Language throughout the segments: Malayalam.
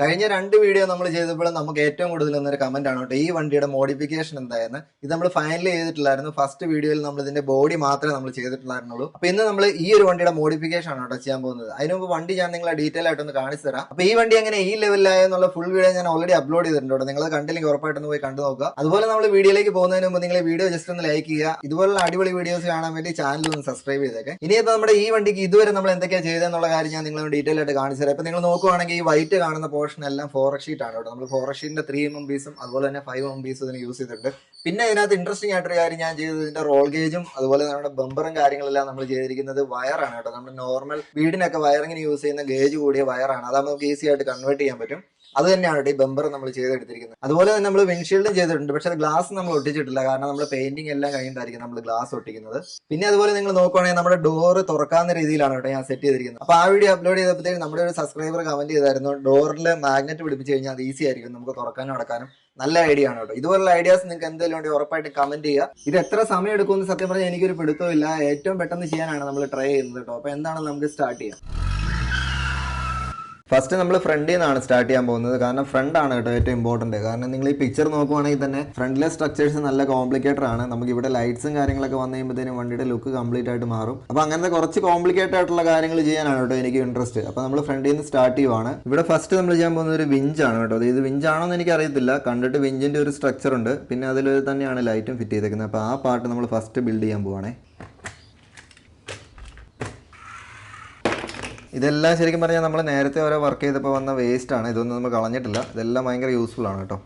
കഴിഞ്ഞ 2 വീഡിയോ നമ്മൾ ചെയ്തപ്പോൾ നമുക്ക് ഏറ്റവും കൂടുതൽ വന്നൊരു കമന്റ് ആണ് കേട്ടോ, ഈ വണ്ടിയുടെ മോഡിഫിക്കേഷൻ എന്തായെന്ന്. ഇത് നമ്മൾ ഫൈനൽ ചെയ്തിട്ടില്ലായിരുന്നു. ഫസ്റ്റ് വീഡിയോയിൽ നമ്മൾ ഇതിന്റെ ബോഡി മാത്രമേ നമ്മൾ ചെയ്തിട്ടുണ്ടായിരുന്നുള്ളൂ. അപ്പൊ ഇന്ന് നമ്മൾ ഈ ഒരു വണ്ടിയുടെ മോഡിഫിക്കേഷൻ ആണ് കേട്ടോ ചെയ്യാൻ പോകുന്നത്. അതിന് മുമ്പ് വണ്ടി ഞാൻ നിങ്ങളെ ഡീറ്റെയിൽ ആയിട്ടൊന്ന് കാണിച്ചു തരാം. അപ്പൊ ഈ വണ്ടി എങ്ങനെ ഈ ലെവലിലായെന്നുള്ള ഫുൾ വീഡിയോ ഞാൻ ഓൾറെഡി അപ്ലോഡ് ചെയ്തിട്ടുണ്ട്. നിങ്ങൾ കണ്ടില്ലെങ്കിൽ ഉറപ്പായിട്ടൊന്ന് പോയി കണ്ടു നോക്കുക. അതുപോലെ നമ്മൾ വീഡിയോയിലേക്ക് പോകുന്നതിന് മുമ്പ് നിങ്ങൾ വീഡിയോ ജസ്റ്റ് ഒന്ന് ലൈക്ക് ചെയ്യുക. ഇതുപോലുള്ള അടിപൊളി വീഡിയോസ് കാണാൻ വേണ്ടി ചാനൽ ഒന്ന് സബ്സ്ക്രൈബ് ചെയ്തേക്കെ. ഇനിയിപ്പോൾ നമ്മുടെ ഈ വണ്ടിക്ക് ഇതുവരെ നമ്മൾ എന്തൊക്കെയാണ് ചെയ്തെന്നുള്ള കാര്യം ഞാൻ നിങ്ങളെ ഡീറ്റെയിൽ ആയിട്ട് കാണിച്ചു തരാം. ഇപ്പൊ നിങ്ങൾ നോക്കുവാണെങ്കിൽ ഈ വൈറ്റ് കാണുന്ന പോർഷൻ എല്ലാം ഫോറക് ഷീറ്റ് ആണ് കേട്ടോ. നമ്മൾ ഫോറക് ഷീറ്റിന്റെ 3 mm പീസും അതുപോലെ തന്നെ 5 mm പീസും ഇതിന് യൂസ് ചെയ്തിട്ടുണ്ട്. പിന്നെ ഇതിനകത്ത് ഇൻട്രസ്റ്റിംഗ് ആയിട്ടൊരു കാര്യം ഞാൻ ചെയ്തത് ഇതിന്റെ റോൾ ഗേജും അതുപോലെ നമ്മുടെ ബമ്പറും കാര്യങ്ങളെല്ലാം നമ്മൾ ചെയ്തിരിക്കുന്നത് വയറാണ് കേട്ടോ. നമ്മുടെ നോർമൽ വീടിനൊക്കെ വയറിങ്ങിന് യൂസ് ചെയ്യുന്ന ഗേജ് കൂടിയ വയറാണ്. അത് നമുക്ക് ഈസി ആയിട്ട് കൺവേർട്ട് ചെയ്യാൻ പറ്റും. അത് തന്നെയാണ് ഈ ബമ്പർ നമ്മൾ ചെയ്തെടുത്തിരിക്കുന്നത്. അതുപോലെ തന്നെ നമ്മൾ വിൻഷീൽഡും ചെയ്തിട്ടുണ്ട്. പക്ഷെ ഗ്ലാസ് നമ്മൾ ഒട്ടിച്ചിട്ടില്ല, കാരണം നമ്മൾ പെയിന്റിംഗ് എല്ലാം കഴിഞ്ഞിട്ടായിരിക്കും നമ്മൾ ഗ്ലാസ് ഒട്ടിക്കുന്നത്. പിന്നെ അതുപോലെ നിങ്ങൾ നോക്കുവാണെങ്കിൽ നമ്മുടെ ഡോറ് തുറക്കാവുന്ന രീതിയിലാണ് കേട്ടോ ഞാൻ സെറ്റ് ചെയ്തിരിക്കുന്നത്. അപ്പൊ ആ വീഡിയോ അപ്ലോഡ് ചെയ്തപ്പോഴത്തേക്കും നമ്മുടെ ഒരു സബ്സ്ക്രൈബർ കമന്റ് ചെയ്തായിരുന്നു, ഡോറിൽ മാഗ്നറ്റ് പിടിപ്പിച്ച് കഴിഞ്ഞാൽ അത് ഈസി ആയിരിക്കും നമുക്ക് തുറക്കാനും അടക്കാനും. നല്ല ഐഡിയ ആണ് കേട്ടോ. ഇതുപോലുള്ള ഐഡിയാസ് നിങ്ങൾക്ക് എന്തെങ്കിലും ഉണ്ടെങ്കിൽ ഉറപ്പായിട്ട് കമന്റ് ചെയ്യുക. ഇത് എത്ര സമയം എടുക്കുമെന്ന് സത്യം പറഞ്ഞാൽ എനിക്കൊരു പിടുത്തമില്ല. ഏറ്റവും പെട്ടെന്ന് ചെയ്യാനാണ് നമ്മൾ ട്രൈ ചെയ്യുന്നത് കേട്ടോ. അപ്പൊ എന്താണ് നമുക്ക് സ്റ്റാർട്ട് ചെയ്യാം. ഫസ്റ്റ് നമ്മൾ ഫ്രണ്ടിൽ നിന്നാണ് സ്റ്റാർട്ട് ചെയ്യാൻ പോകുന്നത്. കാരണം ഫ്രണ്ട് ആണ് കേട്ടോ ഏറ്റവും ഇമ്പോർട്ടന്റ്. കാരണം നിങ്ങൾ ഈ പിക്ചർ നോക്കുവാണെങ്കിൽ തന്നെ ഫ്രണ്ടിലെ സ്ട്രക്ചേഴ്സ് നല്ല കോംപ്ലിക്കേറ്റഡ് ആണ്. നമുക്ക് ഇവിടെ ലൈറ്റ്സും കാര്യങ്ങളൊക്കെ വന്നു കഴിയുമ്പോഴത്തേനും വണ്ടിയുടെ ലുക്ക് കംപ്ലീറ്റ് ആയിട്ട് മാറും. അപ്പൊ അങ്ങനത്തെ കുറച്ച് കോംപ്ലിക്കേറ്റഡ് ആയിട്ടുള്ള കാര്യങ്ങൾ ചെയ്യാനാണ് കേട്ടോ എനിക്ക് ഇൻട്രസ്റ്റ്. അപ്പൊ നമ്മൾ ഫ്രണ്ടിൽ നിന്ന് സ്റ്റാർട്ട് ചെയ്യുവാണ്. ഇവിടെ ഫസ്റ്റ് നമ്മൾ ചെയ്യാൻ പോകുന്ന ഒരു വിഞ്ചാണ് കേട്ടോ. ഇത് വിഞ്ചാണോ എന്ന് എനിക്ക് അറിയത്തില്ല. കണ്ടിട്ട് വിഞ്ചിന്റെ ഒരു സ്ട്രക്ചർ ഉണ്ട്. പിന്നെ അതിൽ തന്നെയാണ് ലൈറ്റും ഫിറ്റ് ചെയ്തേക്കുന്നത്. അപ്പൊ ആ പാർട്ട് നമ്മൾ ഫസ്റ്റ് ബിൽഡ് ചെയ്യാൻ പോവാണേ. ഇതെല്ലാം ശരിക്കും പറഞ്ഞാൽ നമ്മൾ നേരത്തെ ഓരോ വർക്ക് ചെയ്തപ്പോൾ വന്ന വേസ്റ്റ് ആണ്. ഇതൊന്നും നമ്മൾ കളഞ്ഞിട്ടില്ല. ഇതെല്ലാം ഭയങ്കര യൂസ്ഫുൾ ആണ് കേട്ടോ.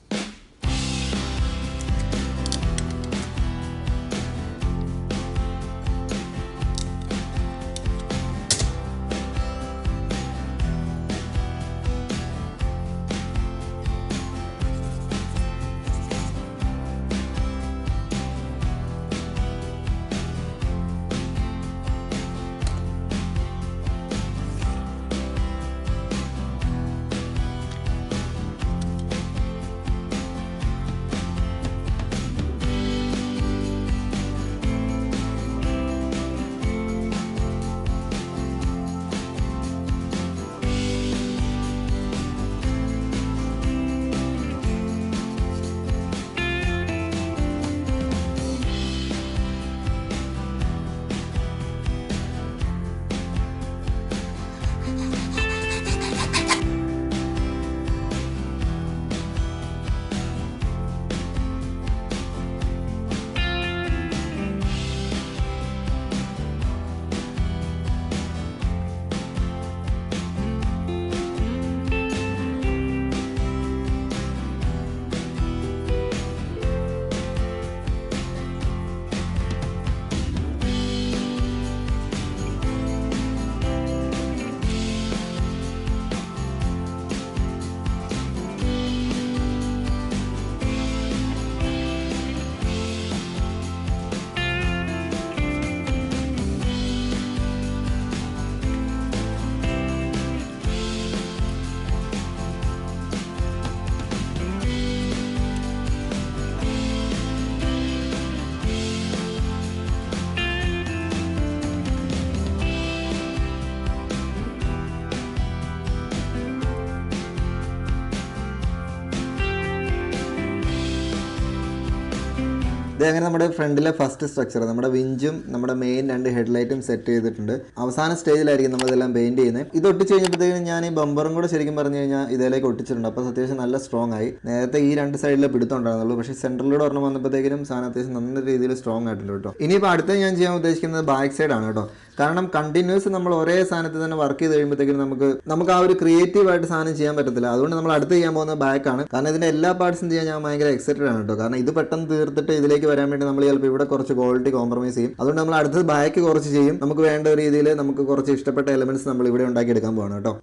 ഇതങ്ങനെ നമ്മുടെ ഫ്രണ്ടിലെ ഫസ്റ്റ് സ്ട്രക്ചർ നമ്മുടെ വിഞ്ചും നമ്മുടെ മെയിൻ 2 ഹെഡ്ലൈറ്റും സെറ്റ് ചെയ്തിട്ടുണ്ട്. അവസാന സ്റ്റേജിലായിരിക്കും നമ്മളിതെല്ലാം പെയിന്റ് ചെയ്യുന്നത്. ഇത് ഒട്ടിച്ച് കഴിഞ്ഞപ്പോഴത്തേക്കും ഞാൻ ഈ ബമ്പറും കൂടെ ശരിക്കും പറഞ്ഞു കഴിഞ്ഞാൽ ഇതിലേക്ക് ഒട്ടിച്ചിട്ടുണ്ട്. അപ്പോൾ അത്യാവശ്യം നല്ല സ്ട്രോങ് ആയി. നേരത്തെ ഈ 2 സൈഡിലെ പിടുത്തമുണ്ടായിരുന്നുള്ളൂ. പക്ഷേ സെൻട്രലിലൂടെ ഒരെണ്ണം വന്നപ്പോഴത്തേക്കും സാധനം അത്യാവശ്യം നല്ല രീതിയിൽ സ്ട്രോങ് ആയിട്ടുണ്ട് കേട്ടോ. ഇനിയിപ്പോൾ അടുത്ത ഞാൻ ചെയ്യാൻ ഉദ്ദേശിക്കുന്നത് ബാക്ക് സൈഡാണ് കേട്ടോ. കാരണം കണ്ടിന്യൂസ് നമ്മൾ ഒരേ സാധനത്തിൽ തന്നെ വർക്ക് ചെയ്ത് കഴിയുമ്പോഴത്തേക്കും നമുക്ക് ആ ഒരു ക്രിയേറ്റീവ് ആയിട്ട് സാധനം ചെയ്യാൻ പറ്റത്തില്ല. അതുകൊണ്ട് നമ്മൾ അടുത്ത് ചെയ്യാൻ പോകുന്നത് ബാക്കാണ്. കാരണം ഇതിന്റെ എല്ലാ പാർട്സും ചെയ്യാൻ ഞാൻ ഭയങ്കര എക്സൈറ്റഡ് ആണ് കേട്ടോ. കാരണം ഇത് പെട്ടെന്ന് തീർത്തിട്ട് ഇതിലേക്ക് വരാൻ വേണ്ടി നമ്മൾ ചിലപ്പോൾ ഇവിടെ കുറച്ച് ക്വാളിറ്റി കോംപ്രമൈസ് ചെയ്യും. അതുകൊണ്ട് നമ്മൾ അടുത്തത് ബാക്ക് കുറച്ച് ചെയ്യും. നമുക്ക് വേണ്ട രീതിയിൽ നമുക്ക് കുറച്ച് ഇഷ്ടപ്പെട്ട എലമെന്റ്സ് നമ്മൾ ഇവിടെ ഉണ്ടാക്കിയെടുക്കാൻ പോകണം കേട്ടോ.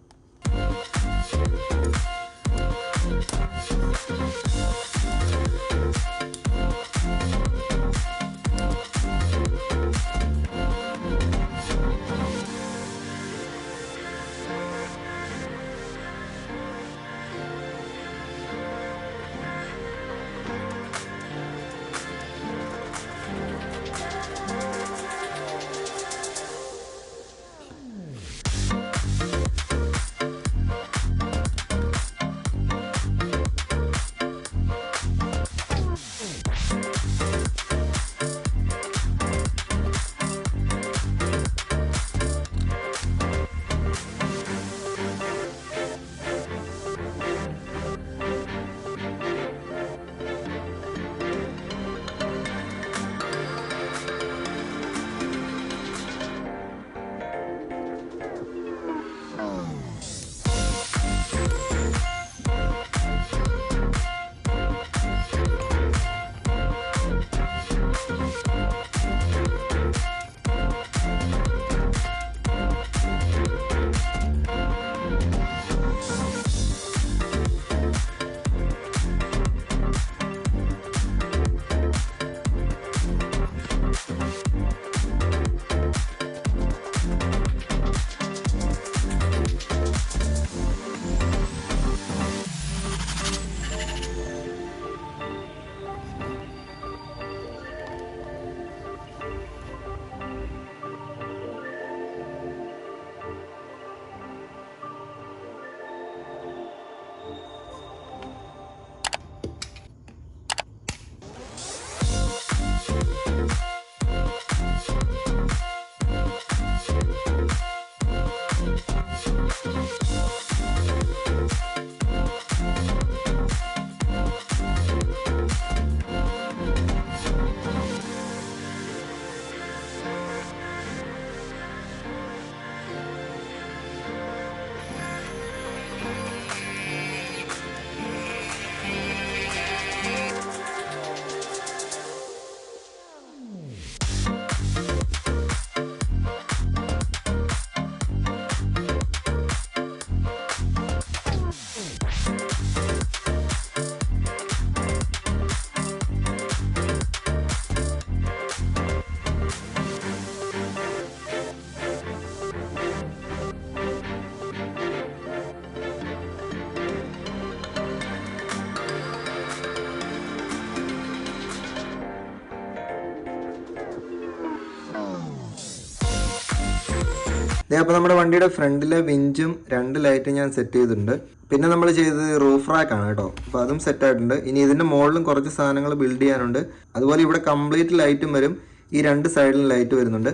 അപ്പോൾ നമ്മുടെ വണ്ടിയുടെ ഫ്രണ്ടിലെ വിഞ്ചും 2 ലൈറ്റും ഞാൻ സെറ്റ് ചെയ്തിട്ടുണ്ട്. പിന്നെ നമ്മൾ ചെയ്തത് റൂഫ് റാക്കാണ് കേട്ടോ. അപ്പോൾ അതും സെറ്റ് ആയിട്ടുണ്ട്. ഇനി ഇതിൻ്റെ മുകളിലും കുറച്ച് സാധനങ്ങൾ ബിൽഡ് ചെയ്യാനുണ്ട്. അതുപോലെ ഇവിടെ കംപ്ലീറ്റ് ലൈറ്റും വരും, ഈ 2 സൈഡിലും ലൈറ്റ് വരുന്നുണ്ട്.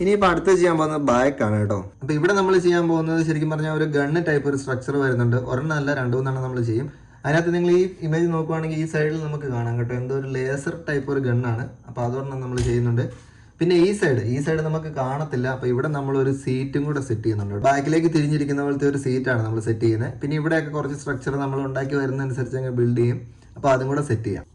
ഇനിയിപ്പോൾ അടുത്ത് ചെയ്യാൻ പോകുന്നത് ബാക്കാണ് കേട്ടോ. അപ്പോൾ ഇവിടെ നമ്മൾ ചെയ്യാൻ പോകുന്നത് ശരിക്കും പറഞ്ഞാൽ ഒരു ഗണ്ണ് ടൈപ്പ് ഒരു സ്ട്രക്ചർ വരുന്നുണ്ട്. ഒരെണ്ണമല്ല 2-3 നമ്മൾ ചെയ്യും. അതിനകത്ത് നിങ്ങൾ ഈ ഇമേജ് നോക്കുവാണെങ്കിൽ ഈ സൈഡിൽ നമുക്ക് കാണാം കേട്ടോ, എന്തോ ഒരു ലേസർ ടൈപ്പ് ഒരു ഗണ്ണാണ്. അപ്പോൾ അതൊരെണ്ണം നമ്മൾ ചെയ്യുന്നുണ്ട്. പിന്നെ ഈ സൈഡ് നമുക്ക് കാണത്തില്ല. അപ്പോൾ ഇവിടെ നമ്മളൊരു സീറ്റും കൂടെ സെറ്റ് ചെയ്യുന്നുണ്ട്. ബാക്കിലേക്ക് തിരിഞ്ഞിരിക്കുന്ന പോലത്തെ ഒരു സീറ്റാണ് നമ്മൾ സെറ്റ് ചെയ്യുന്നത്. പിന്നെ ഇവിടെയൊക്കെ കുറച്ച് സ്ട്രക്ചർ നമ്മൾ ഉണ്ടാക്കി വരുന്നതനുസരിച്ച് അങ്ങ് ബിൽഡ് ചെയ്യും. അപ്പോൾ അതും കൂടെ സെറ്റ് ചെയ്യാം.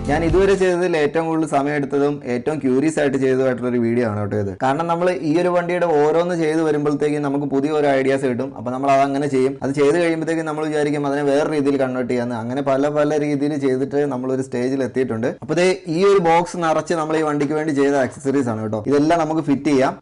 ഞാൻ ഇതുവരെ ചെയ്തതിൽ ഏറ്റവും കൂടുതൽ സമയം എടുത്തതും ഏറ്റവും ക്യൂരിയസ് ആയിട്ട് ചെയ്തതായിട്ടുള്ളൊരു വീഡിയോ ആണ് കേട്ടോ ഇത്. കാരണം നമ്മൾ ഈ ഒരു വണ്ടിയുടെ ഓരോന്ന് ചെയ്ത് വരുമ്പോഴത്തേക്കും നമുക്ക് പുതിയ ഓരോ ഐഡിയാസ് കിട്ടും. അപ്പോൾ നമ്മൾ അതങ്ങനെ ചെയ്യും. അത് ചെയ്ത് കഴിയുമ്പോഴത്തേക്കും നമ്മൾ വിചാരിക്കും അതിനെ വേറെ രീതിയിൽ കൺവേർട്ട് ചെയ്യാന്ന്. അങ്ങനെ പല പല രീതിയിൽ ചെയ്തിട്ട് നമ്മളൊരു സ്റ്റേജിൽ എത്തിയിട്ടുണ്ട്. അപ്പോൾ ഈ ഒരു ബോക്സ് നിറച്ച് നമ്മൾ ഈ വണ്ടിക്ക് വേണ്ടി ചെയ്ത ആക്സസറീസ് ആണ് കേട്ടോ. ഇതെല്ലാം നമുക്ക് ഫിറ്റ് ചെയ്യാം.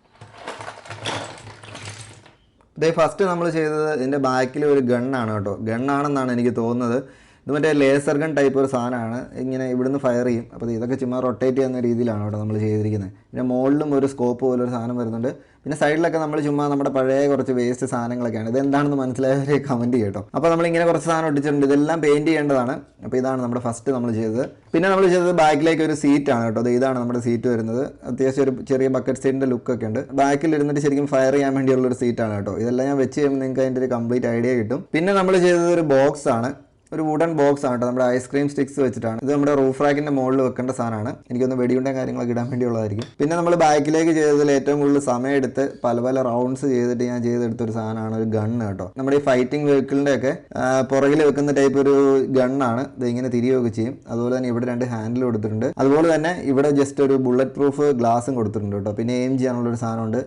ഫസ്റ്റ് നമ്മൾ ചെയ്തത് ഇതിൻ്റെ ബാക്കിൽ ഒരു ഗണ്ണാണ് കേട്ടോ. ഗണ്ണാണെന്നാണ് എനിക്ക് തോന്നുന്നത്. ഇത് മറ്റേ ലേസർ ഗൺ ടൈപ്പ് ഒരു സാധനമാണ്. ഇങ്ങനെ ഇവിടുന്ന് ഫയർ ചെയ്യും. അപ്പോൾ ഇതൊക്കെ ചുമ്മാ റൊട്ടേറ്റ് ചെയ്യുന്ന രീതിയിലാണ് കേട്ടോ നമ്മൾ ചെയ്തിരിക്കുന്നത്. പിന്നെ മുകളിലും ഒരു സ്കോപ്പ് പോലെ ഒരു സാധനം വരുന്നുണ്ട്. പിന്നെ സൈഡിലൊക്കെ നമ്മൾ ചുമ്മാ നമ്മുടെ പഴയ കുറച്ച് വേസ്റ്റ് സാധനങ്ങളൊക്കെയാണ്. ഇതെന്താണെന്ന് മനസ്സിലായവരെ കമൻറ്റ് ചെയ്യട്ടോ. അപ്പോൾ നമ്മളിങ്ങനെ കുറച്ച് സാധനം ഒട്ടിച്ചിട്ടുണ്ട്. ഇതെല്ലാം പെയിൻറ്റ് ചെയ്യേണ്ടതാണ്. അപ്പോൾ ഇതാണ് നമ്മുടെ ഫസ്റ്റ് നമ്മൾ ചെയ്തത്. പിന്നെ നമ്മൾ ചെയ്തത് ബാക്കിലേക്ക് ഒരു സീറ്റാണ് കേട്ടോ. ഇതാണ് നമ്മുടെ സീറ്റ് വരുന്നത്. അത്യാവശ്യം ഒരു ചെറിയ ബക്കറ്റ് സീറ്റിൻ്റെ ലുക്കൊക്കെ ഉണ്ട്. ബാക്കിൽ ഇരുന്നിട്ട് ശരിക്കും ഫയർ ചെയ്യാൻ വേണ്ടിയുള്ളൊരു സീറ്റാണ് കേട്ടോ. ഇതെല്ലാം ഞാൻ വെച്ച് കഴിയുമ്പോൾ നിങ്ങൾക്ക് അതിൻ്റെ ഒരു കംപ്ലീറ്റ് ഐഡിയ കിട്ടും. പിന്നെ നമ്മൾ ചെയ്തത് ഒരു ബോക്സ് ആണ്. ഒരു വുഡൻ ബോക്സ് ആണ് കേട്ടോ. നമ്മുടെ ഐസ്ക്രീം സ്റ്റിക്സ് വെച്ചിട്ടാണ്. ഇത് നമ്മുടെ റൂഫ് റാക്കിൻ്റെ മുകളിൽ വെക്കേണ്ട സാധനമാണ്. എനിക്കൊന്ന് വെടിയുണ്ട കാര്യങ്ങളൊക്കെ ഇടാൻ വേണ്ടിയുള്ളതായിരിക്കും. പിന്നെ നമ്മൾ ബാക്കിലേക്ക് ചെയ്തതിൽ ഏറ്റവും കൂടുതൽ സമയം എടുത്ത് പല പല റൗണ്ട്സ് ചെയ്തിട്ട് ഞാൻ ചെയ്തെടുത്തൊരു സാധനമാണ് ഒരു ഗണ്ണ് കേട്ടോ. നമ്മുടെ ഈ ഫൈറ്റിംഗ് വെഹിക്കിളിൻ്റെ ഒക്കെ പുറകിൽ വെക്കുന്ന ടൈപ്പ് ഒരു ഗണ്ണാണ്. ഇത് ഇങ്ങനെ തിരിയുകയൊക്കെ ചെയ്യും. അതുപോലെ തന്നെ ഇവിടെ 2 ഹാൻഡിൽ കൊടുത്തിട്ടുണ്ട്. അതുപോലെ തന്നെ ഇവിടെ ജസ്റ്റ് ഒരു ബുള്ളറ്റ് പ്രൂഫ് ഗ്ലാസും കൊടുത്തിട്ടുണ്ട് കേട്ടോ. പിന്നെ എയിം ചെയ്യാനുള്ളൊരു സാധനമുണ്ട്.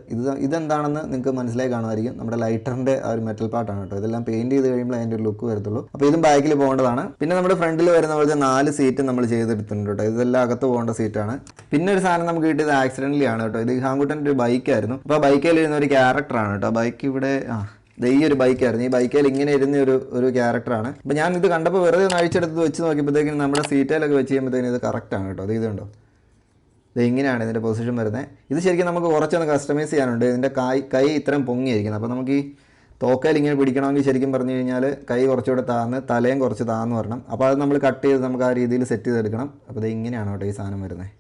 ഇതെന്താണെന്ന് നിങ്ങൾക്ക് മനസ്സിലായി കാണുമായിരിക്കും. നമ്മുടെ ലൈറ്ററിൻ്റെ ആ ഒരു മെറ്റൽ പാർട്ടാണ് കേട്ടോ. ഇതെല്ലാം പെയിൻറ്റ് ചെയ്ത് കഴിയുമ്പോൾ അതിൻ്റെ ഒരു ലുക്ക് വരത്തുള്ളൂ. അപ്പോൾ ഇതും ബാക്കിൽ പോകേണ്ടതാണ്. പിന്നെ നമ്മുടെ ഫ്രണ്ടിൽ വരുന്ന പോലത്തെ 4 സീറ്റ് നമ്മൾ ചെയ്തെടുത്തിട്ടുണ്ട് കേട്ടോ. ഇതെല്ലാം അകത്ത് പോകേണ്ട സീറ്റാണ്. പിന്നെ ഒരു സാധനം നമുക്ക് കിട്ടിയത് ആക്സിഡൻ്റലി ആണ് കേട്ടോ. ഇത് ഹാങ്കുട്ടൻ്റെ ഒരു ബൈക്കായിരുന്നു. അപ്പോൾ ബൈക്കിൽ ഇരുന്ന ഒരു ക്യാരക്ടറാണ് കേട്ടോ. ബൈക്ക് ഇവിടെ ഈ ഒരു ബൈക്കായിരുന്നു. ഈ ബൈക്കിൽ ഇങ്ങനെ ഇരുന്ന ഒരു ക്യാരക്ടറാണ്. അപ്പോൾ ഞാൻ ഇത് കണ്ടപ്പോൾ വെറുതെ ഒന്ന് അഴിച്ചെടുത്ത് വെച്ച് നോക്കിയപ്പോഴത്തേക്കും നമ്മുടെ സീറ്റിലൊക്കെ വെച്ച് ചെയ്യുമ്പോഴത്തേക്കും ഇത് കറക്റ്റാണ് കേട്ടോ. ഇത് കണ്ടോ, ഇത് ഇങ്ങനെയാണ് ഇതിൻ്റെ പൊസിഷൻ വരുന്നത്. ഇത് ശരിക്കും നമുക്ക് കുറച്ചൊന്ന് കസ്റ്റമൈസ് ചെയ്യാനുണ്ട്. ഇതിൻ്റെ കൈ ഇത്രയും പൊങ്ങിയിരിക്കുന്നത്. അപ്പോൾ നമുക്ക് ഈ തോക്കയിൽ ഇങ്ങനെ പിടിക്കണമെങ്കിൽ ശരിക്കും പറഞ്ഞു കഴിഞ്ഞാൽ കൈ കുറച്ചുകൂടെ താന്ന് തലയും കുറച്ച് താന്ന് വരണം. അപ്പോൾ അത് നമ്മൾ കട്ട് ചെയ്ത് നമുക്ക് ആ രീതിയിൽ സെറ്റ് ചെയ്തെടുക്കണം. അപ്പോൾ ഇത് ഇങ്ങനെയാണ് കേട്ടോ ഈ സാധനം വരുന്നത്.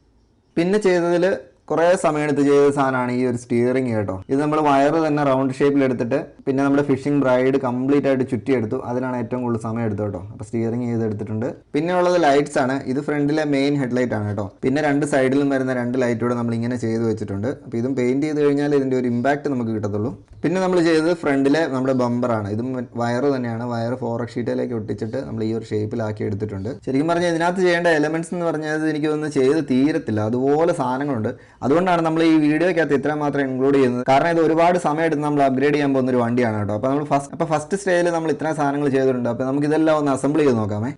പിന്നെ ചെയ്തതിൽ കുറേ സമയമെടുത്ത് ചെയ്ത സാധനമാണ് ഈ ഒരു സ്റ്റിയറിംഗ് കേട്ടോ. ഇത് നമ്മൾ വയറ് തന്നെ റൗണ്ട് ഷേപ്പിൽ എടുത്തിട്ട് പിന്നെ നമ്മുടെ ഫിഷിംഗ് ബ്രൈഡ് കംപ്ലീറ്റ് ആയിട്ട് ചുറ്റിയെടുത്തു. അതിനാണ് ഏറ്റവും കൂടുതൽ സമയം എടുത്തു കേട്ടോ. അപ്പോൾ സ്റ്റിയറിംഗ് ചെയ്തെടുത്തിട്ടുണ്ട്. പിന്നെ ഉള്ളത് ലൈറ്റ്സ് ആണ്. ഇത് ഫ്രണ്ടിലെ മെയിൻ ഹെഡ്ലൈറ്റ് ആണ് കേട്ടോ. പിന്നെ 2 സൈഡിലും വരുന്ന 2 ലൈറ്റൂടെ നമ്മൾ ഇങ്ങനെ ചെയ്ത് വെച്ചിട്ടുണ്ട്. അപ്പോൾ ഇതും പെയിൻറ്റ് ചെയ്ത് കഴിഞ്ഞാൽ ഇതിൻ്റെ ഒരു ഇമ്പാക്റ്റ് നമുക്ക് കിട്ടത്തുള്ളൂ. പിന്നെ നമ്മൾ ചെയ്തത് ഫ്രണ്ടിലെ നമ്മുടെ ബമ്പറാണ്. ഇതും വയറ് തന്നെയാണ്. വയറ് ഫോറക് ഷീറ്റിലേക്ക് ഒട്ടിച്ചിട്ട് നമ്മൾ ഈ ഒരു ഷേപ്പിലാക്കി എടുത്തിട്ടുണ്ട്. ശരിക്കും പറഞ്ഞാൽ ഇതിനകത്ത് ചെയ്യേണ്ട എലമെന്റ്സ് എന്ന് പറഞ്ഞാൽ എനിക്കൊന്നും ചെയ്ത് തീരത്തില്ല. അതുപോലെ സാധനങ്ങളുണ്ട്. അതുകൊണ്ടാണ് നമ്മൾ ഈ വീഡിയോയ്ക്കകത്ത് ഇത്ര മാത്രം ഇൻക്ലൂഡ് ചെയ്യുന്നത്. കാരണം ഇത് ഒരുപാട് സമയം എടുത്ത് നമ്മൾ അപ്ഗ്രേഡ് ചെയ്യാൻ പോകുന്ന ഒരു വണ്ടിയാണ് കേട്ടോ. അപ്പോൾ നമ്മൾ ഫസ്റ്റ് സ്റ്റേജിൽ നമ്മൾ ഇത്രയും സാധനങ്ങൾ ചെയ്തിട്ടുണ്ട്. അപ്പോൾ നമുക്ക് ഇതെല്ലാം ഒന്ന് അസംബിൾ ചെയ്ത് നോക്കാമേ.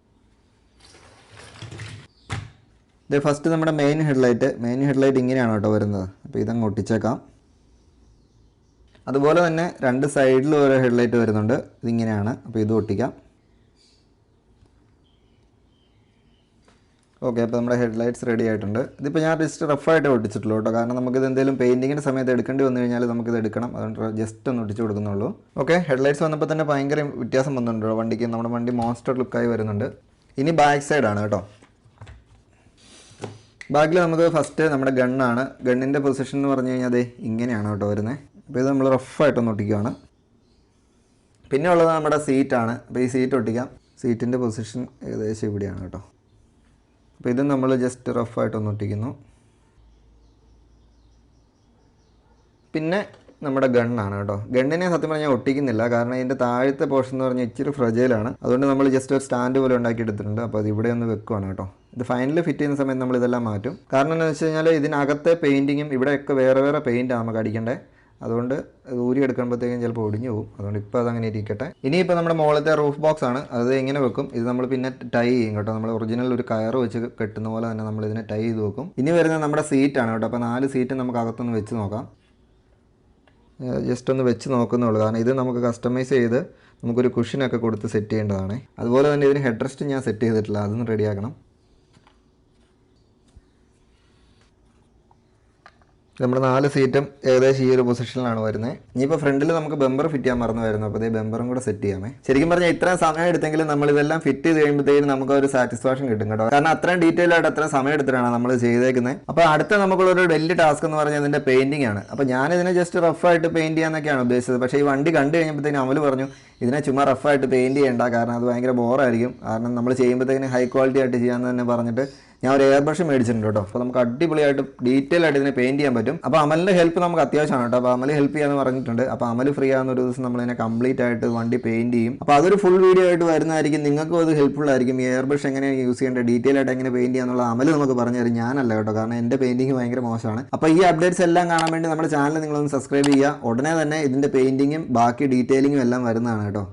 ഇത് ഫസ്റ്റ് നമ്മുടെ മെയിൻ ഹെഡ്ലൈറ്റ് ഇങ്ങനെയാണ് കേട്ടോ വരുന്നത്. അപ്പോൾ ഇതങ്ങ് ഒട്ടിച്ചേക്കാം. അതുപോലെ തന്നെ 2 സൈഡിലും ഓരോ ഹെഡ്ലൈറ്റ് വരുന്നുണ്ട്. ഇതിങ്ങനെയാണ്. അപ്പോൾ ഇത് ഒട്ടിക്കാം. ഓക്കെ, അപ്പോൾ നമ്മുടെ ഹെഡ്ലൈറ്റ്സ് റെഡി ആയിട്ടുണ്ട്. ഇതിപ്പോൾ ഞാൻ ജസ്റ്റ് റഫായിട്ട് ഒട്ടിച്ചിട്ടുള്ളൂ കേട്ടോ. കാരണം നമുക്കിത് എന്തെങ്കിലും പെയിൻറ്റിങ്ങിൻ്റെ സമയത്ത് എടുക്കേണ്ടി വന്നു കഴിഞ്ഞാൽ നമുക്കിത് എടുക്കണം. അതുകൊണ്ട് ജസ്റ്റ് ഒന്ന് ഒട്ടിച്ച് കൊടുക്കുന്നുള്ളൂ. ഓക്കെ, ഹെഡ്ലൈറ്റ്സ് വന്നപ്പോൾ തന്നെ ഭയങ്കര വ്യത്യാസം വന്നിട്ടുണ്ടോ വണ്ടിക്ക്. നമ്മുടെ വണ്ടി മോൺസ്റ്റർ ലുക്കായി വരുന്നുണ്ട്. ഇനി ബാക്ക് സൈഡാണ് കേട്ടോ. ബാക്കിൽ നമുക്ക് ഫസ്റ്റ് നമ്മുടെ ഗണ്ണാണ്. ഗണ്ണിൻ്റെ പൊസിഷൻ എന്ന് പറഞ്ഞു കഴിഞ്ഞാൽ അതെ ഇങ്ങനെയാണ് കേട്ടോ വരുന്നത്. അപ്പോൾ ഇത് നമ്മൾ റഫായിട്ടൊന്ന് ഒട്ടിക്കുകയാണ്. പിന്നെ ഉള്ളത് നമ്മുടെ സീറ്റാണ്. അപ്പോൾ ഈ സീറ്റ് ഒട്ടിക്കാം. സീറ്റിൻ്റെ പൊസിഷൻ ഏകദേശം ഇവിടെയാണ് കേട്ടോ. അപ്പോൾ ഇത് നമ്മൾ ജസ്റ്റ് റഫായിട്ടൊന്ന് ഒട്ടിക്കുന്നു. പിന്നെ നമ്മുടെ ഗണ്ണാണ് കേട്ടോ. ഗണ്ണിനെ സത്യം പറഞ്ഞാൽ ഒട്ടിക്കുന്നില്ല. കാരണം ഇതിൻ്റെ താഴത്തെ പോർഷൻ എന്ന് പറഞ്ഞാൽ ഇച്ചിരി ഫ്രജൈലാണ്. അതുകൊണ്ട് നമ്മൾ ജസ്റ്റ് ഒരു സ്റ്റാൻഡ് പോലെ ഉണ്ടാക്കി എടുത്തിട്ടുണ്ട്. അപ്പോൾ അത് ഇവിടെ ഒന്ന് വെക്കുവാണ് കേട്ടോ. ഇത് ഫൈനൽ ഫിറ്റ് ചെയ്യുന്ന സമയത്ത് നമ്മൾ ഇതെല്ലാം മാറ്റും. കാരണം എന്താണെന്ന് വെച്ച് കഴിഞ്ഞാൽ ഇതിനകത്തെ പെയിൻറ്റിങ്ങും ഇവിടെയൊക്കെ വേറെ വേറെ പെയിൻറ്റാണ് നമുക്ക് അടിക്കേണ്ടത്. അതുകൊണ്ട് ഊരി എടുക്കുമ്പോഴത്തേക്കും ചിലപ്പോൾ ഒടിഞ്ഞു പോകും. അതുകൊണ്ട് ഇപ്പോൾ അതങ്ങനെ ഇരിക്കട്ടെ. ഇനിയിപ്പോൾ നമ്മുടെ മുകളിലത്തെ റൂഫ് ബോക്സ് ആണ്. അത് എങ്ങനെ വെക്കും? ഇത് നമ്മൾ പിന്നെ ടൈ ചെയ്യും കേട്ടോ. നമ്മൾ ഒറിജിനൽ ഒരു കയറ് വെച്ച് കെട്ടുന്ന പോലെ തന്നെ നമ്മൾ ഇതിനെ ടൈ ചെയ്ത് വെക്കും. ഇനി വരുന്നത് നമ്മുടെ സീറ്റാണ് കേട്ടോ. അപ്പോൾ 4 സീറ്റ് നമുക്ക് അകത്തൊന്ന് വെച്ച് നോക്കാം. ജസ്റ്റ് ഒന്ന് വെച്ച് നോക്കുന്നുള്ളൂ. കാരണം ഇത് നമുക്ക് കസ്റ്റമൈസ് ചെയ്ത് നമുക്കൊരു കുഷനൊക്കെ കൊടുത്ത് സെറ്റ് ചെയ്യേണ്ടതാണ്. അതുപോലെ തന്നെ ഇതിന് ഹെഡ് റെസ്റ്റ് ഞാൻ സെറ്റ് ചെയ്തിട്ടില്ല. അതൊന്ന് റെഡിയാക്കണം. നമ്മുടെ 4 സീറ്റും ഏകദേശം ഈ ഒരു പൊസിഷനിലാണ് വരുന്നത്. ഇനിയിപ്പോൾ ഫ്രണ്ടിൽ നമുക്ക് ബമ്പർ ഫിറ്റ് ചെയ്യാൻ മറന്നു വരുന്നു. അപ്പോൾ ഇതേ ബമ്പറും കൂടെ സെറ്റ് ചെയ്യാമേ. ശരിക്കും പറഞ്ഞാൽ ഇത്രയും സമയം എടുത്തെങ്കിലും നമ്മളിതെല്ലാം ഫിറ്റ് ചെയ്ത് കഴിയുമ്പോഴത്തേക്കും നമുക്ക് ഒരു സാറ്റിസ്ഫാക്ഷൻ കിട്ടും കേട്ടോ. കാരണം അത്രയും ഡീറ്റെയിൽ ആയിട്ട് അത്രയും സമയം എടുത്തിട്ടാണ് നമ്മൾ ചെയ്തേക്കുന്നത്. അപ്പോൾ അടുത്ത നമുക്കുള്ളൊരു വലിയ ടാസ്ക് എന്ന് പറഞ്ഞാൽ ഇതിൻ്റെ പെയിൻറ്റിംഗ് ആണ്. അപ്പോൾ ഞാനിതിനെ ജസ്റ്റ് റഫായിട്ട് പെയിൻറ്റ് ചെയ്യാനൊക്കെയാണ് ഉദ്ദേശിച്ചത്. പക്ഷേ ഈ വണ്ടി കണ്ടു കഴിഞ്ഞപ്പോഴത്തേക്കും അമൽ പറഞ്ഞു ഇതിനെ ചുമ്മാ റഫായിട്ട് പെയിൻറ്റ് ചെയ്യേണ്ട, കാരണം അത് ഭയങ്കര ബോറായിരിക്കും. കാരണം നമ്മൾ ചെയ്യുമ്പോഴത്തേക്കിന് ഹൈ ക്വാളിറ്റി ആയിട്ട് ചെയ്യാമെന്ന് തന്നെ പറഞ്ഞിട്ട് ഞാൻ ഒരു എയർ ബ്രഷ് മേടിച്ചിട്ടുണ്ട് കേട്ടോ. അപ്പോൾ നമുക്ക് അടിപൊളിയായിട്ട് ഡീറ്റെയിൽ ആയിട്ട് ഇതിനെ പെയിന്റ് ചെയ്യാൻ പറ്റും. അപ്പോൾ അമലിന്റെ ഹെൽപ്പ് നമുക്ക് അത്യാവശ്യമാണ് കേട്ടോ. അപ്പോൾ അമൽ ഹെൽപ്പ് ചെയ്യാന്ന് പറഞ്ഞിട്ടുണ്ട്. അപ്പോൾ അമൽ ഫ്രീ ആകുന്ന ഒരു ദിവസം നമ്മൾ ഇതിനെ കംപ്ലീറ്റ് ആയിട്ട് വണ്ടി പെയിന്റ് ചെയ്യും. അപ്പോൾ അതൊരു ഫുൾ വീഡിയോ ആയിട്ട് വരുന്നതായിരിക്കും. നിങ്ങൾക്കും അത് ഹെൽപ്ഫുൾ ആയിരിക്കും. ഈ എയർ ബ്രഷ് എങ്ങനെയാണ് യൂസ് ചെയ്യേണ്ടത്, ഡീറ്റെയിൽ ആയിട്ട് എങ്ങനെ പെയിന്റ് ചെയ്യാന്നുള്ള അമൽ നമുക്ക് പറഞ്ഞു തരും. ഞാനല്ല കേട്ടോ, കാരണം എൻ്റെ പെയിന്റിങ് ഭയങ്കര മോശമാണ്. അപ്പോൾ ഈ അപ്ഡേറ്റ്സ് എല്ലാം കാണാൻ വേണ്ടി നമ്മുടെ ചാനൽ നിങ്ങളൊന്ന് സബ്സ്ക്രൈബ് ചെയ്യുക. ഉടനെ തന്നെ ഇതിന്റെ പെയിന്റിങ്ങും ബാക്കി ഡീറ്റെയിലിങ്ങും എല്ലാം വരുന്നതാണ് കേട്ടോ.